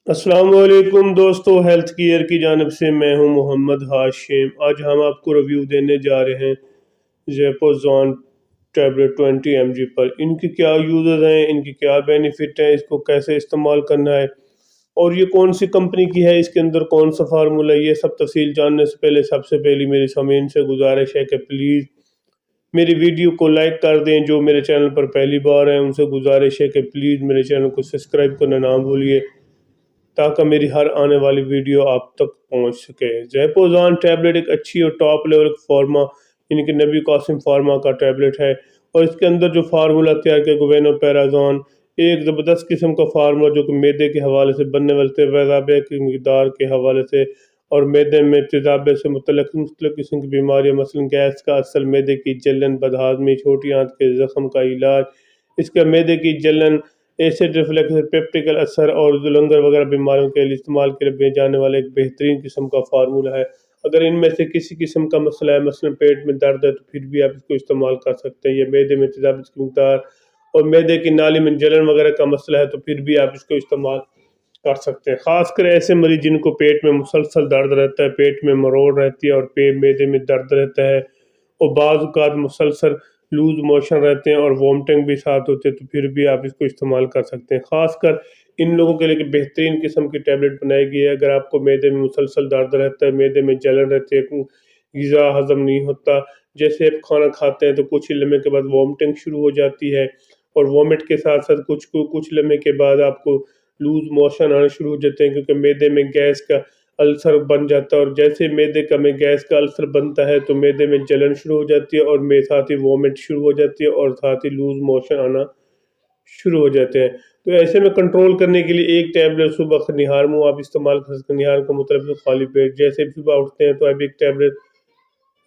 السلام علیکم دوستو، ہیلتھ کیئر کی جانب سے میں ہوں محمد ہاشم۔ آج ہم آپ کو ریویو دینے جا رہے ہیں زیپوزان ٹیبلٹ 20 mg پر۔ ان کی کیا یوزز ہیں، ان کی کیا بینیفٹ ہیں، اس کو کیسے استعمال کرنا ہے اور یہ کون سی کمپنی کی ہے، اس کے اندر کون سا فارمولہ ہے، یہ سب تفصیل جاننے سے پہلے سب سے پہلی میری سامعین سے گزارش ہے کہ پلیز میری ویڈیو کو لائک کر دیں۔ جو میرے چینل پر پہلی بار ہیں ان سے گزارش ہے کہ پلیز میرے چینل کو سبسکرائب کرنا نہ بھولیے تاکہ میری ہر آنے والی ویڈیو آپ تک پہنچ سکے۔ زیپوزان ٹیبلٹ ایک اچھی اور ٹاپ لیول فارما یعنی کہ نبی قاسم فارما کا ٹیبلٹ ہے، اور اس کے اندر جو فارمولہ تیار کیا گوینو پیرازون ایک زبردست قسم کا فارمولہ جو کہ میدے کے حوالے سے بننے والے تیزابیہ کی مقدار کے حوالے سے اور میدے میں تیزابیہ سے مختلف قسم کی بیماریاں مثلا گیس کا اثر، میدے کی جلن، بدہضمی، چھوٹی آنت کے زخم کا علاج، اس کا میدے کی جلن، ایسڈ ریفلیکس، پیپٹیکل اثر اور لنگر وغیرہ بیماریوں کے لیے استعمال کے لیے جانے والے ایک بہترین قسم کا فارمولہ ہے۔ اگر ان میں سے کسی قسم کا مسئلہ ہے، مثلا پیٹ میں درد ہے، تو پھر بھی آپ اس کو استعمال کر سکتے ہیں۔ یہ میدے میں تیزابیت کی مقدار اور میدے کی نالی میں جلن وغیرہ کا مسئلہ ہے تو پھر بھی آپ اس کو استعمال کر سکتے ہیں۔ خاص کر ایسے مریض جن کو پیٹ میں مسلسل درد رہتا ہے، پیٹ میں مروڑ رہتی ہے اور میدے میں درد رہتا ہے اور بعض اوقات مسلسل لوز موشن رہتے ہیں اور وومٹنگ بھی ساتھ ہوتے ہیں، تو پھر بھی آپ اس کو استعمال کر سکتے ہیں۔ خاص کر ان لوگوں کے لیے بہترین قسم کی ٹیبلٹ بنائی گئی ہے۔ اگر آپ کو میدے میں مسلسل درد رہتا ہے، میدے میں جلن رہتی ہے، غذا ہضم نہیں ہوتا، جیسے آپ کھانا کھاتے ہیں تو کچھ لمحے کے بعد وومٹنگ شروع ہو جاتی ہے اور وومٹ کے ساتھ ساتھ کچھ لمحے کے بعد آپ کو لوز موشن آنا شروع ہو جاتے ہیں، کیونکہ میدے میں گیس کا السر بن جاتا ہے، اور جیسے میدے کا میں گیس کا السر بنتا ہے تو میدے میں جلن شروع ہو جاتی ہے اور ساتھ ہی وومٹ شروع ہو جاتی ہے اور ساتھ ہی لوز موشن آنا شروع ہو جاتے ہیں۔ تو ایسے میں کنٹرول کرنے کے لیے ایک ٹیبلٹ صبح نہار منہ آپ استعمال کر سکتے ہیں۔ نہار کو مطلب خالی پیٹ، جیسے صبح اٹھتے ہیں تو اب ایک ٹیبلٹ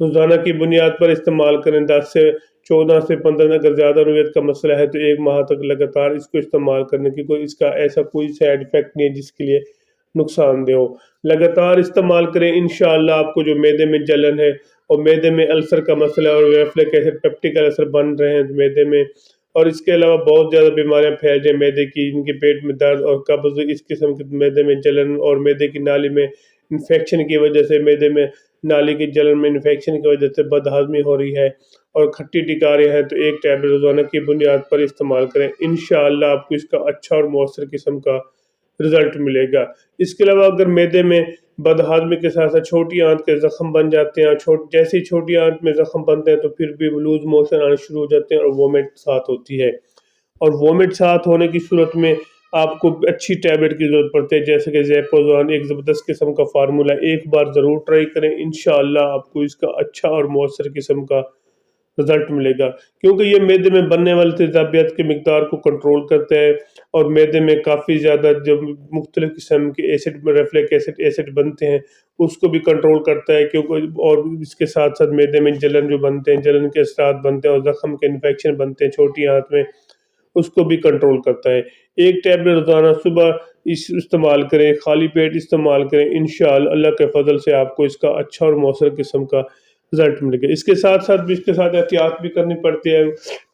روزانہ کی بنیاد پر استعمال کریں۔ 10 سے 14 سے 15 اگر زیادہ نوعیت کا مسئلہ ہے تو ایک ماہ تک لگاتار اس کو استعمال کرنے کی اس کا ایسا کوئی سائیڈ ایفیکٹ نہیں ہے جس کے لیے نقصان دہ ہو۔ لگاتار استعمال کریں، انشاءاللہ آپ کو جو میدے میں جلن ہے اور میدے میں السر کا مسئلہ اور ریفلیکس ایسڈ پیپٹیکل اثر بن رہے ہیں میدے میں، اور اس کے علاوہ بہت زیادہ بیماریاں پھیل رہی ہیں میدے کی، ان کے پیٹ میں درد اور قبض، اس قسم کی میدے میں جلن اور میدے کی نالی میں انفیکشن کی وجہ سے، میدے میں نالی کی جلن میں انفیکشن کی وجہ سے بد ہضمی ہو رہی ہے اور کھٹی ٹکارے ہیں، تو ایک ٹیبلٹ روزانہ کی بنیاد پر استعمال کریں۔ انشاءاللہ آپ کو اس کا اچھا اور مؤثر قسم کا رزلٹ ملے گا۔ اس کے علاوہ اگر میدے میں بد ہضمی کے ساتھ ساتھ چھوٹی آنت کے زخم بن جاتے ہیں، جیسے ہی چھوٹی آنت میں زخم بنتے ہیں تو پھر بھی لوز موشن آنے شروع ہو جاتے ہیں اور وومٹ ساتھ ہوتی ہے، اور وومٹ ساتھ ہونے کی صورت میں آپ کو اچھی ٹیبلٹ کی ضرورت پڑتی ہے، جیسے کہ زیپوزان ایک زبردست قسم کا فارمولہ، ایک بار ضرور ٹرائی کریں، انشاءاللہ آپ کو اس کا اچھا اور مؤثر قسم کا رزلٹ ملے گا، کیونکہ یہ میدے میں بننے والے تیزابیت کی مقدار کو کنٹرول کرتا ہے اور میدے میں کافی زیادہ جو مختلف قسم کے ایسڈ ریفلیکس ایسڈ بنتے ہیں اس کو بھی کنٹرول کرتا ہے، کیونکہ اور اس کے ساتھ ساتھ میدے میں جلن جو بنتے ہیں، جلن کے اثرات بنتے ہیں اور زخم کے انفیکشن بنتے ہیں چھوٹی آنت میں، اس کو بھی کنٹرول کرتا ہے۔ ایک ٹیبلٹ روزانہ صبح استعمال کریں، خالی پیٹ استعمال کریں، انشاءاللہ اللہ کے فضل سے آپ کو اس کا اچھا اور مؤثر قسم کا رزلٹ ملے گا۔ اس کے ساتھ ساتھ بھی اس کے ساتھ احتیاط بھی کرنی پڑتی ہے،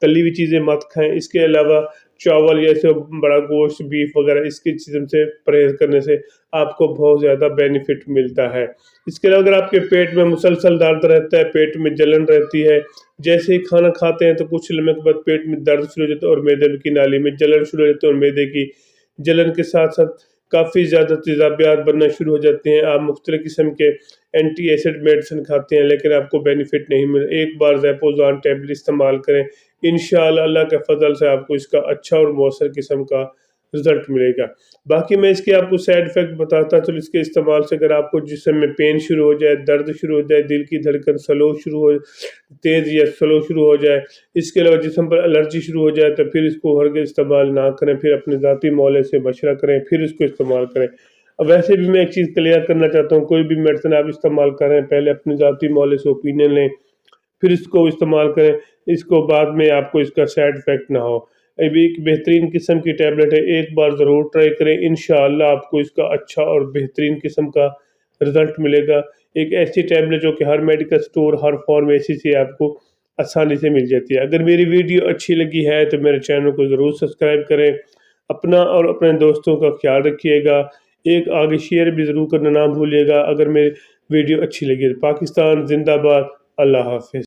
تلی ہوئی چیزیں مت کھائیں۔ اس کے علاوہ چاول جیسے بڑا گوشت، بیف وغیرہ اس کی چیزوں سے پرہیز کرنے سے آپ کو بہت زیادہ بینیفٹ ملتا ہے۔ اس کے علاوہ اگر آپ کے پیٹ میں مسلسل درد رہتا ہے، پیٹ میں جلن رہتی ہے، جیسے ہی کھانا کھاتے ہیں تو کچھ لمحے کے بعد پیٹ میں درد شروع ہو جاتا ہے اور میدے کی نالی میں جلن شروع ہو جاتی ہے، اور میدے کی جلن کے ساتھ ساتھ کافی زیادہ تیزابیات بننا شروع ہو جاتے ہیں۔ آپ مختلف قسم کے اینٹی ایسڈ میڈیسن کھاتے ہیں لیکن آپ کو بینیفٹ نہیں مل، ایک بار زیپوزان ٹیبلٹ استعمال کریں، انشاءاللہ اللہ کے فضل سے آپ کو اس کا اچھا اور مؤثر قسم کا رزلٹ ملے گا۔ باقی میں اس کے آپ کو سائیڈ ایفیکٹ بتاتا تو اس کے استعمال سے اگر آپ کو جسم میں پین شروع ہو جائے، درد شروع ہو جائے، دل کی دھڑکن سلو شروع ہو تیز یا سلو شروع ہو جائے، اس کے علاوہ جسم پر الرجی شروع ہو جائے تو پھر اس کو ہرگز استعمال نہ کریں، پھر اپنے ذاتی مولے سے مشورہ کریں، پھر اس کو استعمال کریں۔ اب ویسے بھی میں ایک چیز کلیئر کرنا چاہتا ہوں، کوئی بھی میڈیسن آپ استعمال کریں پہلے اپنے ذاتی مولے سے اوپینین لیں، پھر اس کو استعمال کریں، اس کو بعد میں آپ کو اس کا سائیڈ ایفیکٹ نہ ہو۔ ابھی ایک بہترین قسم کی ٹیبلٹ ہے، ایک بار ضرور ٹرائی کریں، انشاءاللہ آپ کو اس کا اچھا اور بہترین قسم کا رزلٹ ملے گا۔ ایک ایسی ٹیبلٹ جو کہ ہر میڈیکل سٹور، ہر فارمیسی سے آپ کو آسانی سے مل جاتی ہے۔ اگر میری ویڈیو اچھی لگی ہے تو میرے چینل کو ضرور سبسکرائب کریں، اپنا اور اپنے دوستوں کا خیال رکھیے گا۔ ایک آگے شیئر بھی ضرور کرنا نہ بھولیے گا اگر میری ویڈیو اچھی لگی۔ پاکستان زندہ باد، اللہ حافظ۔